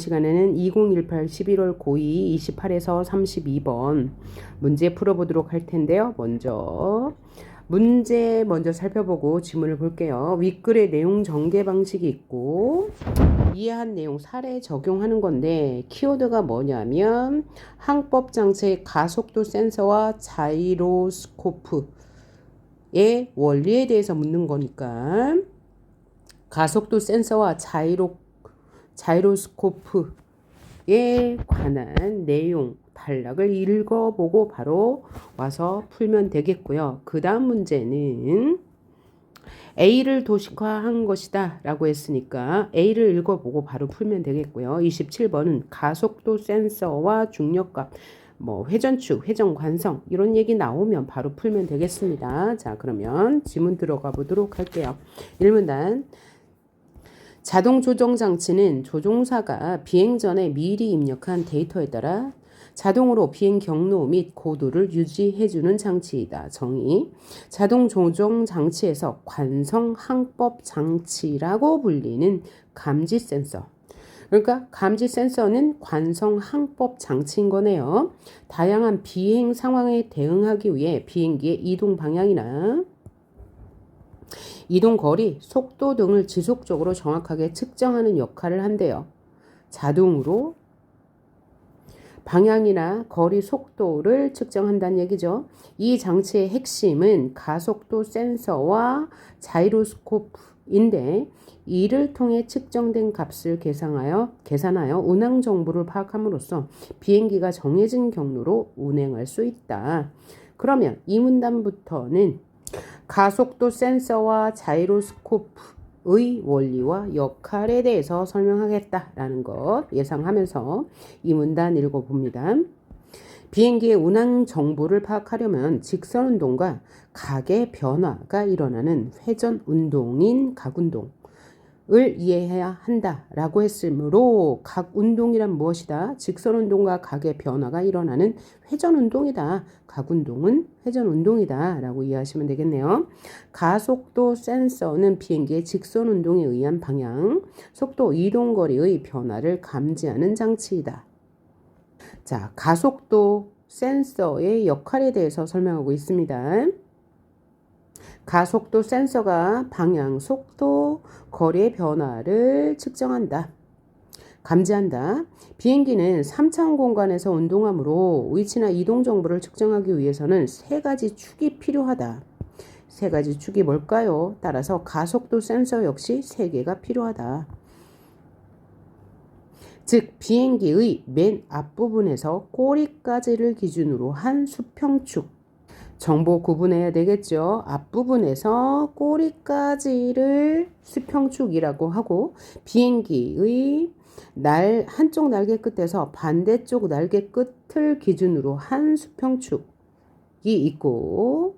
시간에는 2018 11월 고2 28에서 32번 문제 풀어보도록 할 텐데요. 문제 먼저 살펴보고 지문을 볼게요. 윗글의 내용 전개 방식이 있고 이해한 내용 사례 적용하는 건데 키워드가 뭐냐면 항법 장치의 가속도 센서와 자이로스코프의 원리에 대해서 묻는 거니까 가속도 센서와 자이로스코프에 관한 내용 단락을 읽어보고 바로 와서 풀면 되겠고요. 그 다음 문제는 A를 도식화한 것이다 라고 했으니까 A를 읽어보고 바로 풀면 되겠고요. 27번은 가속도 센서와 중력값 회전축, 회전관성 이런 얘기 나오면 바로 풀면 되겠습니다. 자, 그러면 지문 들어가 보도록 할게요. 1문단 자동 조정 장치는 조종사가 비행 전에 미리 입력한 데이터에 따라 자동으로 비행 경로 및 고도를 유지해주는 장치이다. 정의. 자동 조정 장치에서 관성 항법 장치라고 불리는 감지 센서. 그러니까 감지 센서는 관성 항법 장치인 거네요. 다양한 비행 상황에 대응하기 위해 비행기의 이동 방향이나 이동 거리, 속도 등을 지속적으로 정확하게 측정하는 역할을 한대요. 자동으로 방향이나 거리, 속도를 측정한다는 얘기죠. 이 장치의 핵심은 가속도 센서와 자이로스코프인데 이를 통해 측정된 값을 계산하여 운항 정보를 파악함으로써 비행기가 정해진 경로로 운행할 수 있다. 그러면 이 문단부터는 가속도 센서와 자이로스코프의 원리와 역할에 대해서 설명하겠다라는 것 예상하면서 이 문단 읽어봅니다. 비행기의 운항 정보를 파악하려면 직선 운동과 각의 변화가 일어나는 회전 운동인 각운동을 이해해야 한다라고 했으므로 각 운동이란 무엇이다? 직선 운동과 각의 변화가 일어나는 회전 운동이다. 각 운동은 회전 운동이다 라고 이해하시면 되겠네요. 가속도 센서는 비행기의 직선 운동에 의한 방향, 속도, 이동 거리의 변화를 감지하는 장치이다. 자, 가속도 센서의 역할에 대해서 설명하고 있습니다. 가속도 센서가 방향, 속도, 거리의 변화를 측정한다. 감지한다. 비행기는 3차원 공간에서 운동하므로 위치나 이동 정보를 측정하기 위해서는 세 가지 축이 필요하다. 세 가지 축이 뭘까요? 따라서 가속도 센서 역시 세 개가 필요하다. 즉 비행기의 맨 앞부분에서 꼬리까지를 기준으로 한 수평축. 정보 구분해야 되겠죠. 앞부분에서 꼬리까지를 수평축이라고 하고 비행기의 한쪽 날개 끝에서 반대쪽 날개 끝을 기준으로 한 수평축이 있고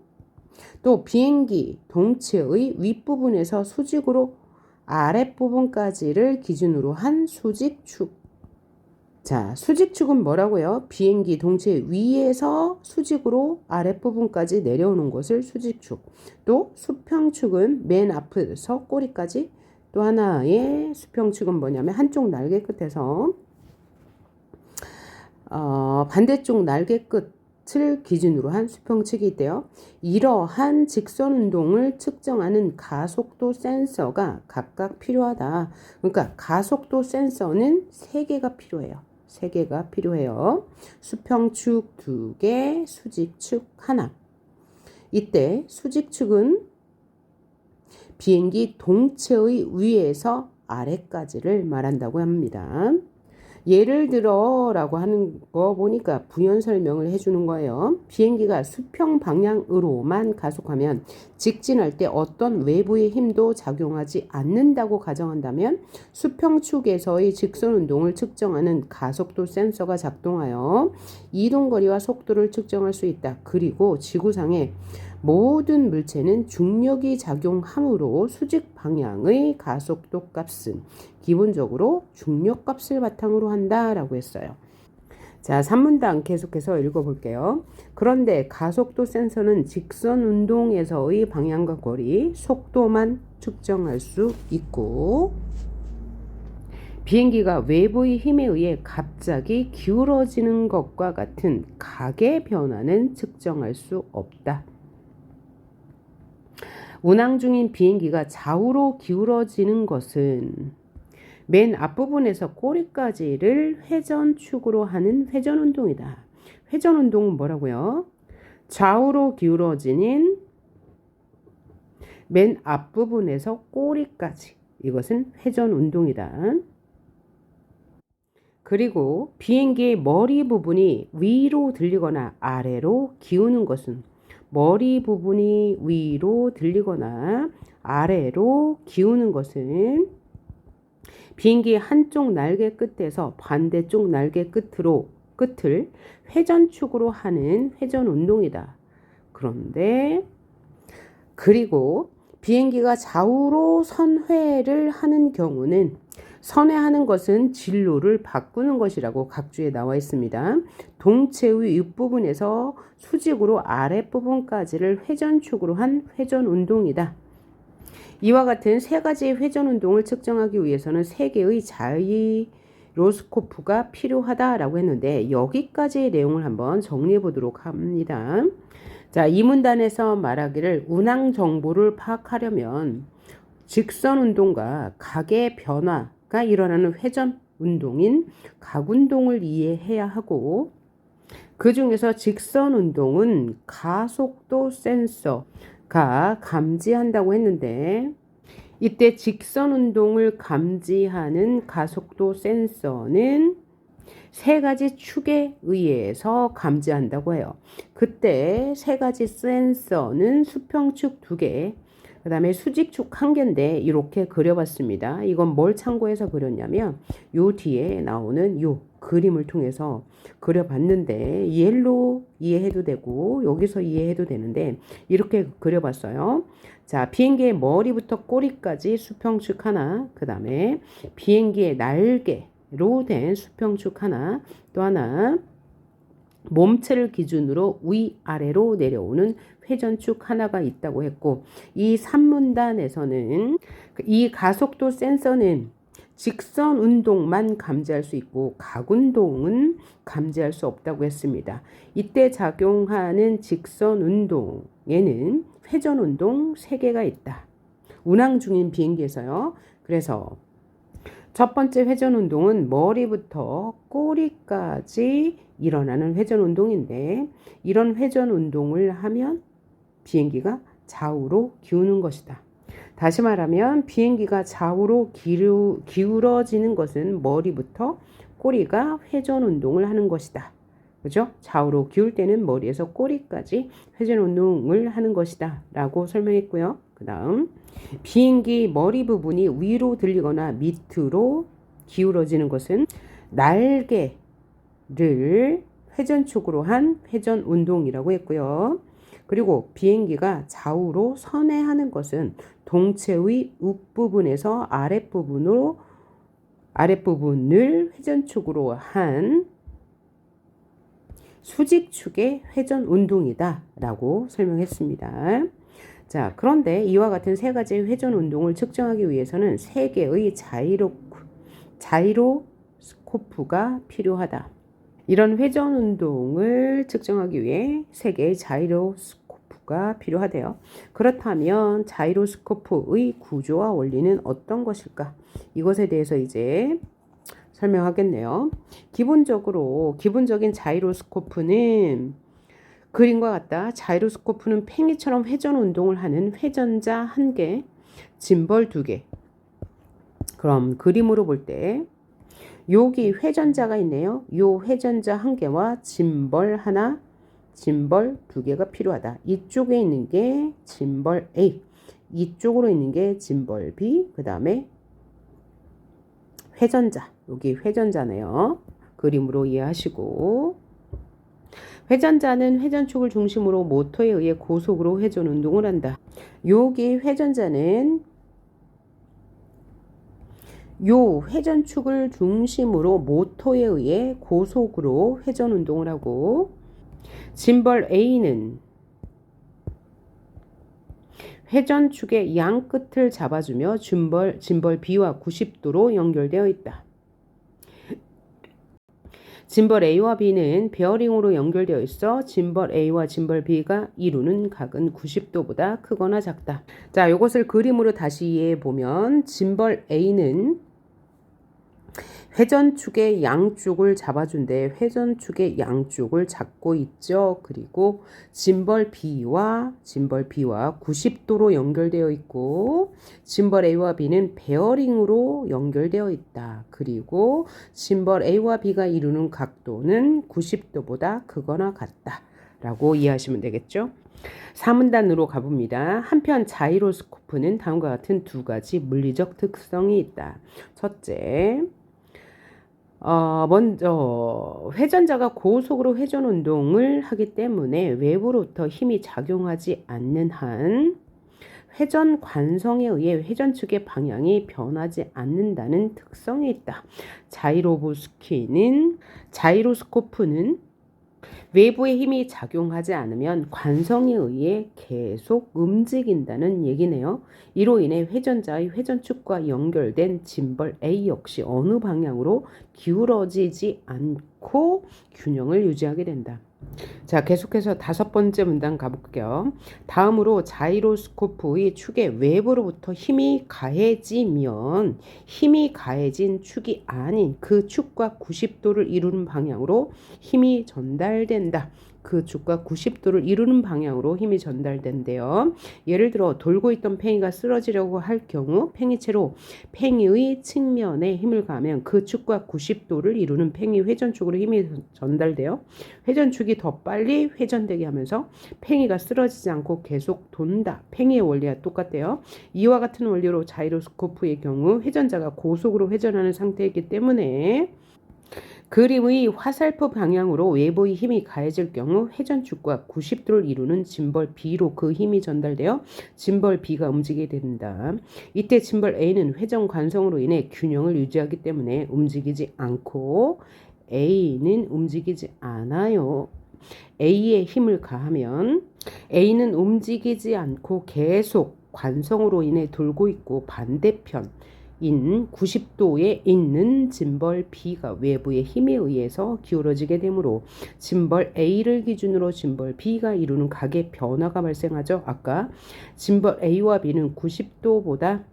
또 비행기 동체의 윗부분에서 수직으로 아랫부분까지를 기준으로 한 수직축. 자, 수직축은 뭐라고요? 비행기 동체 위에서 수직으로 아랫부분까지 내려오는 것을 수직축. 또 수평축은 맨 앞에서 꼬리까지. 또 하나의 수평축은 뭐냐면 한쪽 날개 끝에서 반대쪽 날개 끝을 기준으로 한 수평축이 있대요. 이러한 직선 운동을 측정하는 가속도 센서가 각각 필요하다. 그러니까 가속도 센서는 3개가 필요해요. 3개가 필요해요. 수평축 2개, 수직축 1. 이때 수직축은 비행기 동체의 위에서 아래까지를 말한다고 합니다. 예를 들어 라고 하는 거 보니까 부연 설명을 해주는 거예요. 비행기가 수평 방향으로만 가속하면 직진할 때 어떤 외부의 힘도 작용하지 않는다고 가정한다면 수평축에서의 직선 운동을 측정하는 가속도 센서가 작동하여 이동거리와 속도를 측정할 수 있다. 그리고 지구상의 모든 물체는 중력이 작용하므로 수직 방향의 가속도 값은 기본적으로 중력 값을 바탕으로 한다라고 했어요. 자, 3문단 계속해서 읽어볼게요. 그런데 가속도 센서는 직선 운동에서의 방향과 거리, 속도만 측정할 수 있고 비행기가 외부의 힘에 의해 갑자기 기울어지는 것과 같은 각의 변화는 측정할 수 없다. 운항 중인 비행기가 좌우로 기울어지는 것은 맨 앞부분에서 꼬리까지를 회전축으로 하는 회전운동이다. 회전운동은 뭐라고요? 좌우로 기울어지는 맨 앞부분에서 꼬리까지. 이것은 회전운동이다. 그리고 비행기의 머리 부분이 위로 들리거나 아래로 기우는 것은 머리 부분이 위로 들리거나 아래로 기우는 것은 비행기의 한쪽 날개 끝에서 반대쪽 날개 끝을 회전축으로 하는 회전 운동이다. 그리고 비행기가 좌우로 선회를 하는 경우는 선회하는 것은 진로를 바꾸는 것이라고 각주에 나와 있습니다. 동체의 윗부분에서 수직으로 아랫부분까지를 회전축으로 한 회전 운동이다. 이와 같은 세 가지의 회전 운동을 측정하기 위해서는 세 개의 자이로스코프가 필요하다라고 했는데 여기까지의 내용을 한번 정리해 보도록 합니다. 자, 이 문단에서 말하기를 운항 정보를 파악하려면 직선 운동과 각의 변화가 일어나는 회전 운동인 각 운동을 이해해야 하고 그 중에서 직선 운동은 가속도 센서가 감지한다고 했는데 이때 직선 운동을 감지하는 가속도 센서는 세 가지 축에 의해서 감지한다고 해요. 그때 세 가지 센서는 수평축 2개, 그 다음에 수직축 1개인데 이렇게 그려봤습니다. 이건 뭘 참고해서 그렸냐면 요 뒤에 나오는 요 그림을 통해서 그려봤는데 얘로 이해해도 되고 여기서 이해해도 되는데 이렇게 그려봤어요. 자, 비행기의 머리부터 꼬리까지 수평축 하나, 그 다음에 비행기의 날개로 된 수평축 하나, 또 하나 몸체를 기준으로 위아래로 내려오는 회전축 하나가 있다고 했고 이 3문단에서는 이 가속도 센서는 직선 운동만 감지할 수 있고 각 운동은 감지할 수 없다고 했습니다. 이때 작용하는 직선 운동에는 회전 운동 3개가 있다. 운항 중인 비행기에서요. 그래서 첫 번째 회전 운동은 머리부터 꼬리까지 일어나는 회전 운동인데 이런 회전 운동을 하면 비행기가 좌우로 기우는 것이다. 다시 말하면 비행기가 좌우로 기울어지는 것은 머리부터 꼬리가 회전 운동을 하는 것이다. 그죠? 좌우로 기울 때는 머리에서 꼬리까지 회전 운동을 하는 것이다 라고 설명했고요. 그 다음 비행기 머리 부분이 위로 들리거나 밑으로 기울어지는 것은 날개를 회전축으로 한 회전 운동이라고 했고요. 그리고 비행기가 좌우로 선회하는 것은 동체의 윗부분에서 아랫부분을 회전축으로 한 수직축의 회전 운동이다 라고 설명했습니다. 자, 그런데 이와 같은 세 가지의 회전 운동을 측정하기 위해서는 세 개의 자이로스코프가 필요하다. 이런 회전 운동을 측정하기 위해 세 개의 자이로스코프가 필요하대요. 그렇다면 자이로스코프의 구조와 원리는 어떤 것일까? 이것에 대해서 이제 설명하겠네요. 기본적인 자이로스코프는 그림과 같다. 자이로스코프는 팽이처럼 회전 운동을 하는 회전자 1개, 짐벌 2개. 그럼 그림으로 볼 때 여기 회전자가 있네요. 요 회전자 1개와 짐벌 하나, 짐벌 2개가 필요하다. 이쪽에 있는 게 짐벌 A, 이쪽으로 있는 게 짐벌 B, 그 다음에 회전자, 여기 회전자네요. 그림으로 이해하시고 회전자는 회전축을 중심으로 모터에 의해 고속으로 회전 운동을 한다. 여기 회전자는 요 회전축을 중심으로 모터에 의해 고속으로 회전 운동을 하고 짐벌 A는 회전축의 양 끝을 잡아주며 짐벌 B와 90도로 연결되어 있다. 짐벌 A와 B는 베어링으로 연결되어 있어 짐벌 A와 짐벌 B가 이루는 각은 90도보다 크거나 작다. 자, 이것을 그림으로 다시 이해해 보면 짐벌 A는 회전축의 양쪽을 잡아준대. 회전축의 양쪽을 잡고 있죠. 그리고 짐벌 B와 90도로 연결되어 있고 짐벌 A와 B는 베어링으로 연결되어 있다. 그리고 짐벌 A와 B가 이루는 각도는 90도보다 크거나 같다. 라고 이해하시면 되겠죠. 4문단으로 가봅니다. 한편 자이로스코프는 다음과 같은 두 가지 물리적 특성이 있다. 첫째, 먼저 회전자가 고속으로 회전 운동을 하기 때문에 외부로부터 힘이 작용하지 않는 한 회전 관성에 의해 회전축의 방향이 변하지 않는다는 특성이 있다. 자이로스코프는 외부의 힘이 작용하지 않으면 관성에 의해 계속 움직인다는 얘기네요. 이로 인해 회전자의 회전축과 연결된 짐벌 A 역시 어느 방향으로 기울어지지 않고 균형을 유지하게 된다. 자, 계속해서 5번째 문단 가볼게요. 다음으로 자이로스코프의 축에 외부로부터 힘이 가해지면 힘이 가해진 축이 아닌 그 축과 90도를 이루는 방향으로 힘이 전달된다. 그 축과 90도를 이루는 방향으로 힘이 전달된대요. 예를 들어 돌고 있던 팽이가 쓰러지려고 할 경우 팽이채로 팽이의 측면에 힘을 가하면 그 축과 90도를 이루는 팽이 회전축으로 힘이 전달돼요. 회전축이 더 빨리 회전되게 하면서 팽이가 쓰러지지 않고 계속 돈다. 팽이의 원리와 똑같대요. 이와 같은 원리로 자이로스코프의 경우 회전자가 고속으로 회전하는 상태이기 때문에 그림의 화살표 방향으로 외부의 힘이 가해질 경우 회전축과 90도를 이루는 짐벌 B로 그 힘이 전달되어 짐벌 B가 움직이게 된다. 이때 짐벌 A는 회전 관성으로 인해 균형을 유지하기 때문에 움직이지 않고 A는 움직이지 않아요. A에 힘을 가하면 A는 움직이지 않고 계속 관성으로 인해 돌고 있고 반대편 인 90도에 있는 짐벌 B가 외부의 힘에 의해서 기울어지게 되므로 짐벌 A를 기준으로 짐벌 B가 이루는 각의 변화가 발생하죠. 아까 짐벌 A와 B는 90도보다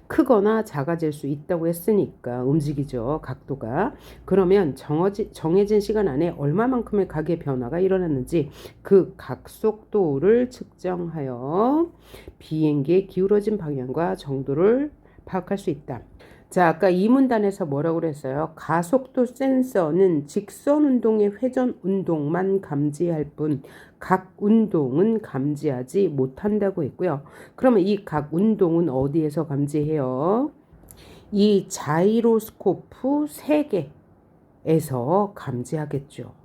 크거나 작아질 수 있다고 했으니까 움직이죠. 각도가. 그러면 정해진 시간 안에 얼마만큼의 각의 변화가 일어났는지 그 각속도를 측정하여 비행기의 기울어진 방향과 정도를 파악할 수 있다. 자, 아까 이 문단에서 뭐라고 그랬어요? 가속도 센서는 직선 운동의 회전 운동만 감지할 뿐 각 운동은 감지하지 못한다고 했고요. 그러면 이 각 운동은 어디에서 감지해요? 이 자이로스코프 3개에서 감지하겠죠.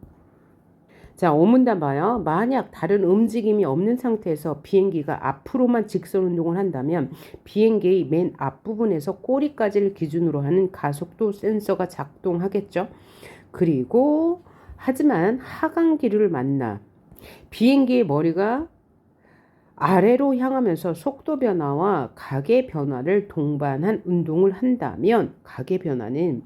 자, 5문단 봐요. 만약 다른 움직임이 없는 상태에서 비행기가 앞으로만 직선 운동을 한다면 비행기의 맨 앞부분에서 꼬리까지를 기준으로 하는 가속도 센서가 작동하겠죠. 그리고 하지만 하강기류를 만나 비행기의 머리가 아래로 향하면서 속도 변화와 각의 변화를 동반한 운동을 한다면 각의 변화는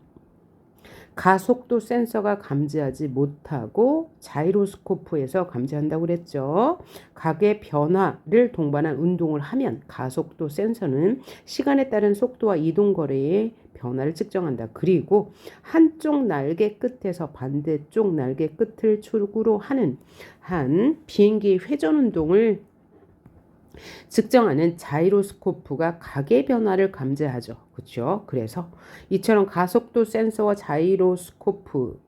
가속도 센서가 감지하지 못하고 자이로스코프에서 감지한다고 그랬죠. 각의 변화를 동반한 운동을 하면 가속도 센서는 시간에 따른 속도와 이동 거리의 변화를 측정한다. 그리고 한쪽 날개 끝에서 반대쪽 날개 끝을 축으로 하는 한 비행기의 회전 운동을 측정하는 자이로스코프가 각의 변화를 감지하죠. 그렇죠? 그래서 이처럼 가속도 센서와 자이로스코프로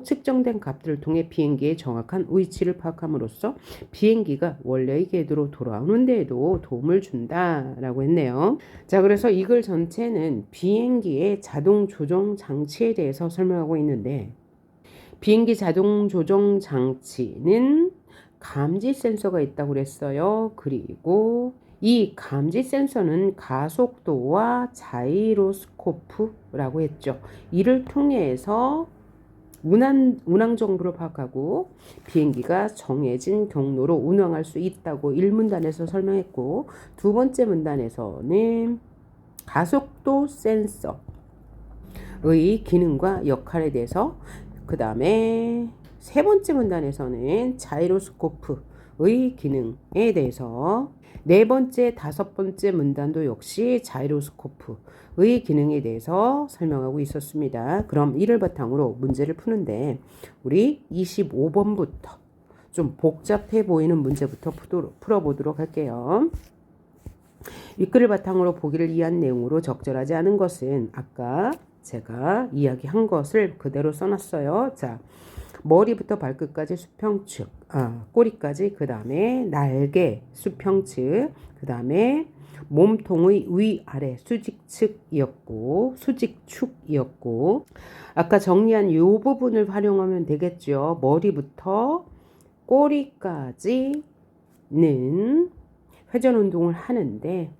측정된 값들을 통해 비행기의 정확한 위치를 파악함으로써 비행기가 원래의 궤도로 돌아오는 데에도 도움을 준다라고 했네요. 자, 그래서 이 글 전체는 비행기의 자동 조정 장치에 대해서 설명하고 있는데 비행기 자동 조정 장치는 감지 센서가 있다고 그랬어요. 그리고 이 감지 센서는 가속도와 자이로스코프라고 했죠. 이를 통해서 운항 정보를 파악하고 비행기가 정해진 경로로 운항할 수 있다고 1문단에서 설명했고 2번째 문단에서는 가속도 센서의 기능과 역할에 대해서 그 다음에 세 번째 문단에서는 자이로스코프의 기능에 대해서, 네 번째, 다섯 번째 문단도 역시 자이로스코프의 기능에 대해서 설명하고 있었습니다. 그럼 이를 바탕으로 문제를 푸는데 우리 25번부터 좀 복잡해 보이는 문제부터 풀어보도록 할게요. 윗글을 바탕으로 보기를 이해한 내용으로 적절하지 않은 것은 아까 제가 이야기한 것을 그대로 써놨어요. 자, 머리부터 발끝까지 수평측, 꼬리까지, 그 다음에 날개 수평측, 그 다음에 몸통의 위아래 수직축이었고, 아까 정리한 이 부분을 활용하면 되겠죠. 머리부터 꼬리까지는 회전 운동을 하는데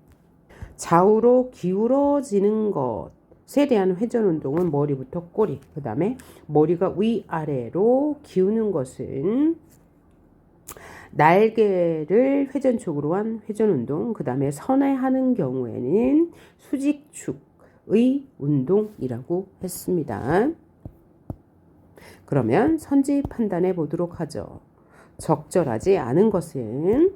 좌우로 기울어지는 것에 대한 회전 운동은 머리부터 꼬리, 그 다음에 머리가 위아래로 기우는 것은 날개를 회전축으로 한 회전 운동, 그 다음에 선회하는 경우에는 수직축의 운동이라고 했습니다. 그러면 선지 판단해 보도록 하죠. 적절하지 않은 것은,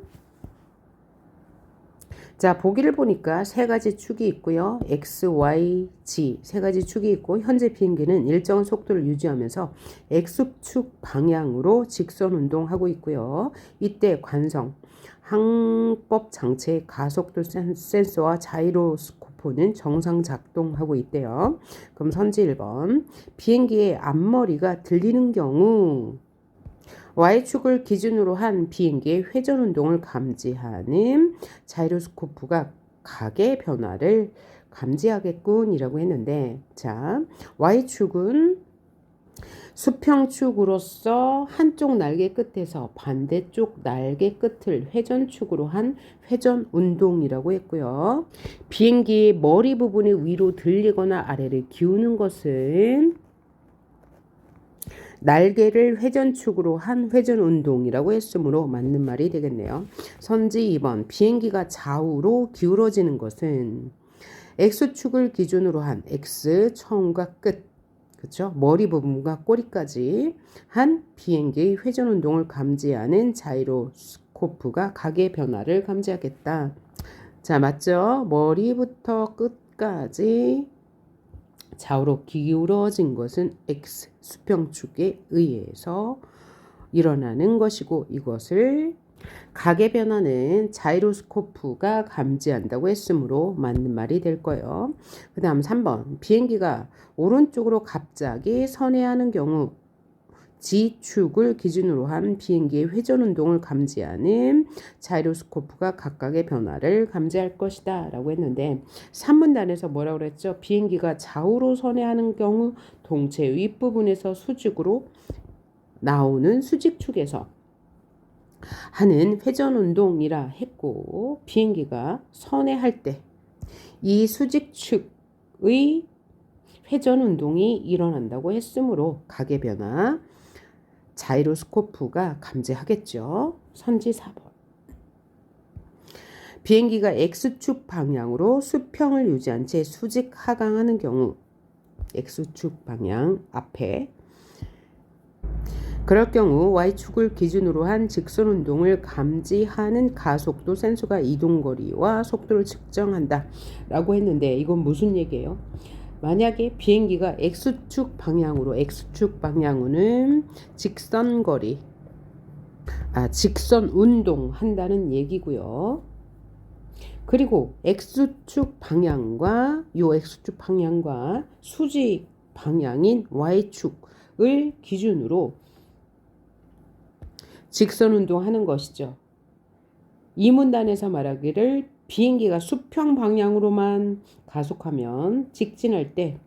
자, 보기를 보니까 세 가지 축이 있고요. X, Y, Z 세 가지 축이 있고 현재 비행기는 일정한 속도를 유지하면서 X축 방향으로 직선 운동하고 있고요. 이때 관성, 항법 장치의 가속도 센서와 자이로스코프는 정상 작동하고 있대요. 그럼 선지 1번, 비행기의 앞머리가 들리는 경우 Y축을 기준으로 한 비행기의 회전 운동을 감지하는 자이로스코프가 각의 변화를 감지하겠군이라고 했는데, 자, Y축은 수평축으로서 한쪽 날개 끝에서 반대쪽 날개 끝을 회전축으로 한 회전 운동이라고 했고요. 비행기의 머리 부분이 위로 들리거나 아래를 기우는 것은 날개를 회전축으로 한 회전 운동이라고 했으므로 맞는 말이 되겠네요. 선지 2번, 비행기가 좌우로 기울어지는 것은 X축을 기준으로 한 X 처음과 끝, 그렇죠? 머리 부분과 꼬리까지 한 비행기의 회전 운동을 감지하는 자이로스코프가 각의 변화를 감지하겠다. 자, 맞죠? 머리부터 끝까지 좌우로 기울어진 것은 X 수평축에 의해서 일어나는 것이고, 이것을 각의 변화는 자이로스코프가 감지한다고 했으므로 맞는 말이 될 거예요. 그 다음 3번, 비행기가 오른쪽으로 갑자기 선회하는 경우 G축을 기준으로 한 비행기의 회전 운동을 감지하는 자이로스코프가 각각의 변화를 감지할 것이다 라고 했는데, 3문단에서 뭐라고 그랬죠? 비행기가 좌우로 선회하는 경우 동체 윗부분에서 수직으로 나오는 수직축에서 하는 회전 운동이라 했고, 비행기가 선회할 때 이 수직축의 회전 운동이 일어난다고 했으므로 각의 변화 자이로스코프가 감지하겠죠. 선지 4번. 비행기가 X축 방향으로 수평을 유지한 채 수직 하강하는 경우, X축 방향 앞에, 그럴 경우 Y축을 기준으로 한 직선 운동을 감지하는 가속도 센서가 이동거리와 속도를 측정한다 라고 했는데, 이건 무슨 얘기예요? 만약에 비행기가 X축 방향으로는 직선 운동 한다는 얘기고요. 그리고 X축 방향과 수직 방향인 Y축을 기준으로 직선 운동하는 것이죠. 이 문단에서 말하기를 비행기가 수평 방향으로만 가속하면 직진할 때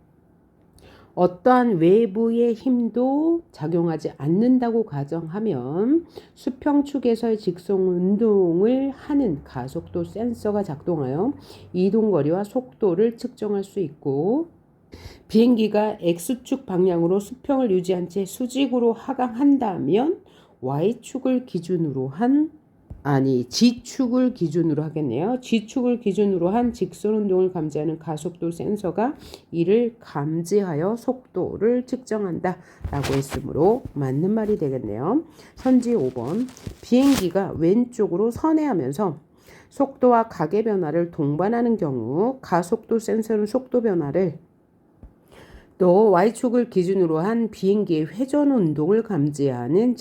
어떠한 외부의 힘도 작용하지 않는다고 가정하면 수평축에서의 직선 운동을 하는 가속도 센서가 작동하여 이동거리와 속도를 측정할 수 있고, 비행기가 X축 방향으로 수평을 유지한 채 수직으로 하강한다면 Y축을 기준으로 한 G축을 기준으로 하겠네요. G축을 기준으로 한 직선 운동을 감지하는 가속도 센서가 이를 감지하여 속도를 측정한다 라고 했으므로 맞는 말이 되겠네요. 선지 5번 비행기가 왼쪽으로 선회하면서 속도와 각의 변화를 동반하는 경우 가속도 센서는 속도 변화를 또 Y축을 기준으로 한 비행기의 회전 운동을 감지하는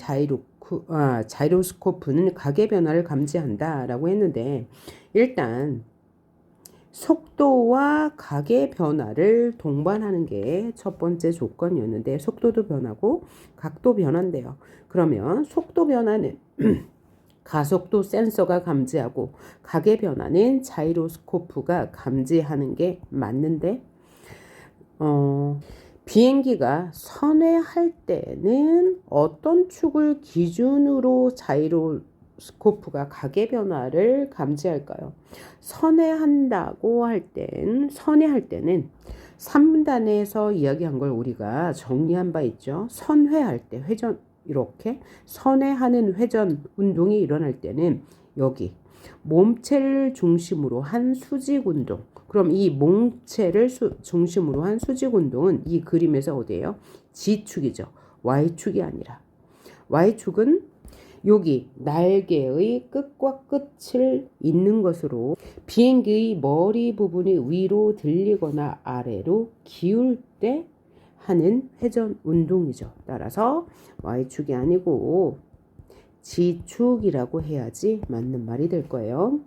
자이로스코프는 각의 변화를 감지한다라고 했는데 일단 속도와 각의 변화를 동반하는 게 첫 번째 조건이었는데 속도도 변하고 각도 변한대요. 그러면 속도 변화는 가속도 센서가 감지하고 각의 변화는 자이로스코프가 감지하는 게 맞는데 비행기가 선회할 때는 어떤 축을 기준으로 자이로스코프가 각의 변화를 감지할까요? 선회할 때는 3단에서 이야기한 걸 우리가 정리한 바 있죠. 선회할 때 회전 이렇게 선회하는 회전 운동이 일어날 때는 여기 몸체를 중심으로 한 수직 운동. 그럼 이 몸체를 중심으로 한 수직 운동은 이 그림에서 어디예요? G축이죠. Y축이 아니라. Y축은 여기 날개의 끝과 끝을 잇는 것으로 비행기의 머리 부분이 위로 들리거나 아래로 기울 때 하는 회전 운동이죠. 따라서 Y축이 아니고 G축이라고 해야지 맞는 말이 될 거예요.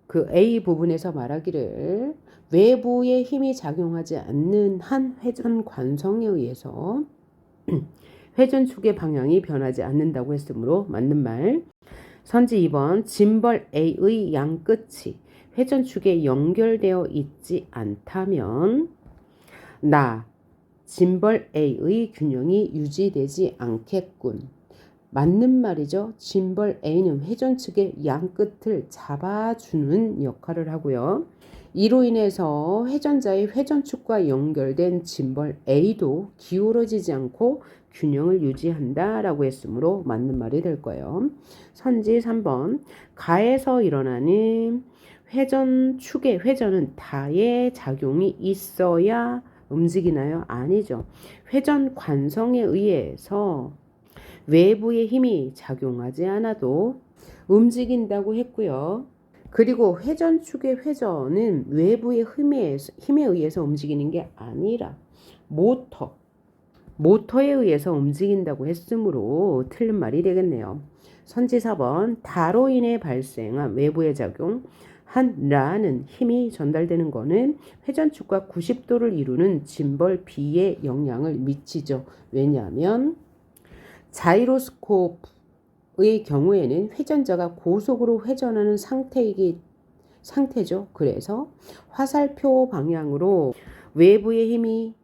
그 A 부분에서 말하기를 외부의 힘이 작용하지 않는 한 회전 관성에 의해서 회전축의 방향이 변하지 않는다고 했으므로 맞는 말. 선지 2번 짐벌 A의 양 끝이 회전축에 연결되어 있지 않다면 짐벌 A의 균형이 유지되지 않겠군. 맞는 말이죠. 짐벌 A는 회전축의 양 끝을 잡아주는 역할을 하고요. 이로 인해서 회전자의 회전축과 연결된 짐벌 A도 기울어지지 않고 균형을 유지한다라고 했으므로 맞는 말이 될 거예요. 선지 3번 가에서 일어나는 회전축의 회전은 다의 작용이 있어야 움직이나요? 아니죠. 회전 관성에 의해서 외부의 힘이 작용하지 않아도 움직인다고 했고요. 그리고 회전축의 회전은 외부의 힘에 의해서 움직이는 게 아니라 모터에 의해서 움직인다고 했으므로 틀린 말이 되겠네요. 선지 4번 다로 인해 발생한 외부의 작용 라는 힘이 전달되는 거는 회전축과 90도를 이루는 짐벌 B에 영향을 미치죠. 왜냐하면 자이로스코프의 경우에는 회전자가 고속으로 회전하는 상태죠. 그래서 화살표 방향으로 외부의 힘이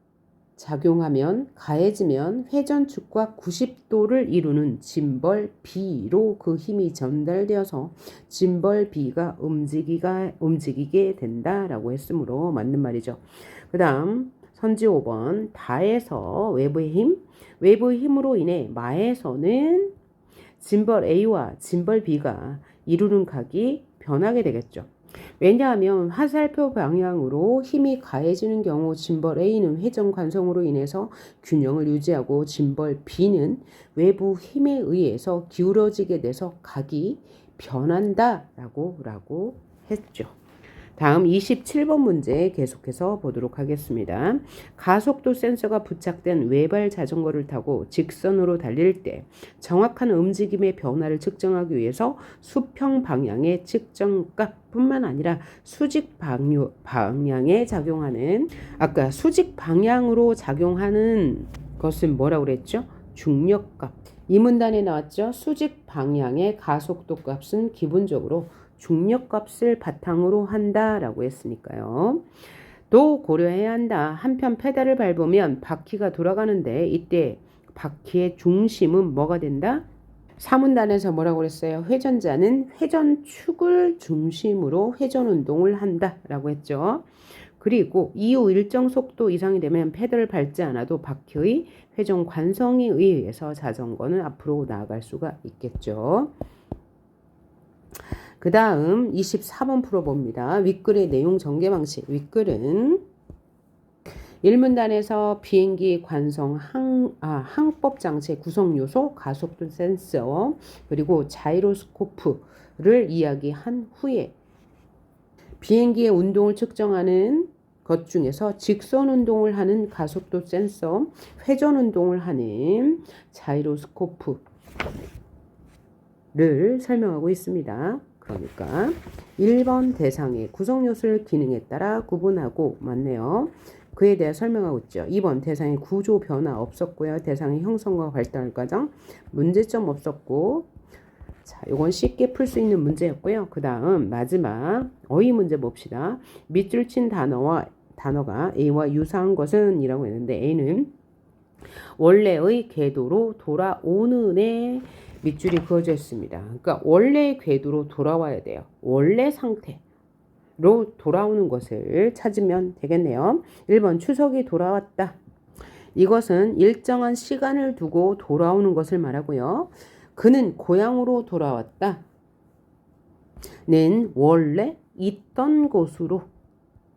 작용하면 가해지면 회전축과 90도를 이루는 짐벌 B로 그 힘이 전달되어서 짐벌 B가 움직이게 된다라고 했으므로 맞는 말이죠. 그 다음 선지 5번 다에서 외부의 힘으로 인해 마에서는 짐벌 A와 짐벌 B가 이루는 각이 변하게 되겠죠. 왜냐하면 화살표 방향으로 힘이 가해지는 경우 짐벌 A는 회전 관성으로 인해서 균형을 유지하고 짐벌 B는 외부 힘에 의해서 기울어지게 돼서 각이 변한다라고 했죠. 다음 27번 문제 계속해서 보도록 하겠습니다. 가속도 센서가 부착된 외발 자전거를 타고 직선으로 달릴 때 정확한 움직임의 변화를 측정하기 위해서 수평 방향의 측정값뿐만 아니라 수직 방향에 작용하는 아까 수직 방향으로 작용하는 것은 뭐라고 그랬죠? 중력값. 이 문단에 나왔죠. 수직 방향의 가속도 값은 기본적으로 중력값을 바탕으로 한다라고 했으니까요. 또 고려해야 한다. 한편 페달을 밟으면 바퀴가 돌아가는데 이때 바퀴의 중심은 뭐가 된다? 사문단에서 뭐라고 그랬어요? 회전자는 회전축을 중심으로 회전 운동을 한다라고 했죠. 그리고 이후 일정 속도 이상이 되면 페달을 밟지 않아도 바퀴의 회전 관성에 의해서 자전거는 앞으로 나아갈 수가 있겠죠. 그 다음 24번 풀어봅니다. 윗글의 내용 전개 방식. 윗글은 1문단에서 비행기 관성 항법 장치 구성 요소, 가속도 센서, 그리고 자이로스코프를 이야기한 후에 비행기의 운동을 측정하는 것 중에서 직선 운동을 하는 가속도 센서, 회전 운동을 하는 자이로스코프를 설명하고 있습니다. 그러니까 1번 대상의 구성 요소를 기능에 따라 구분하고 맞네요. 그에 대해 설명하고 있죠. 2번 대상의 구조 변화 없었고요. 대상의 형성과 발달 과정 문제점 없었고 자, 이건 쉽게 풀 수 있는 문제였고요. 그 다음 마지막 어휘 문제 봅시다. 밑줄 친 단어가 A와 유사한 것은 이라고 했는데 A는 원래의 궤도로 돌아오는에 밑줄이 그어져 있습니다. 그러니까 원래의 궤도로 돌아와야 돼요. 원래 상태로 돌아오는 것을 찾으면 되겠네요. 1번 추석이 돌아왔다. 이것은 일정한 시간을 두고 돌아오는 것을 말하고요. 그는 고향으로 돌아왔다. 는 원래 있던 곳으로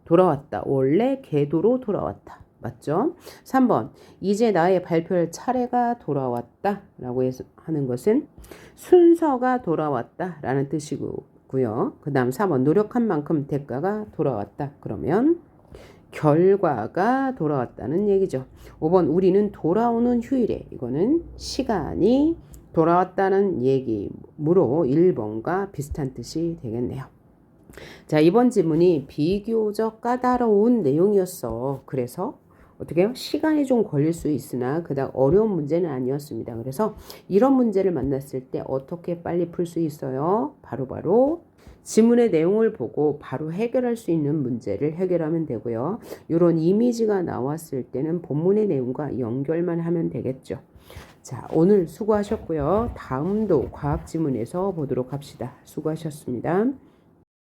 돌아왔다. 원래 궤도로 돌아왔다. 맞죠? 3번 이제 나의 발표할 차례가 돌아왔다 라고 하는 것은 순서가 돌아왔다 라는 뜻이고요. 그 다음 4번 노력한 만큼 대가가 돌아왔다. 그러면 결과가 돌아왔다는 얘기죠. 5번 우리는 돌아오는 휴일에 이거는 시간이 돌아왔다는 얘기므로 1번과 비슷한 뜻이 되겠네요. 자, 이번 지문이 비교적 까다로운 내용이었어. 그래서 어떻게 해요? 시간이 좀 걸릴 수 있으나 그닥 어려운 문제는 아니었습니다. 그래서 이런 문제를 만났을 때 어떻게 빨리 풀 수 있어요? 바로 지문의 내용을 보고 바로 해결할 수 있는 문제를 해결하면 되고요. 이런 이미지가 나왔을 때는 본문의 내용과 연결만 하면 되겠죠. 자, 오늘 수고하셨고요. 다음도 과학 지문에서 보도록 합시다. 수고하셨습니다.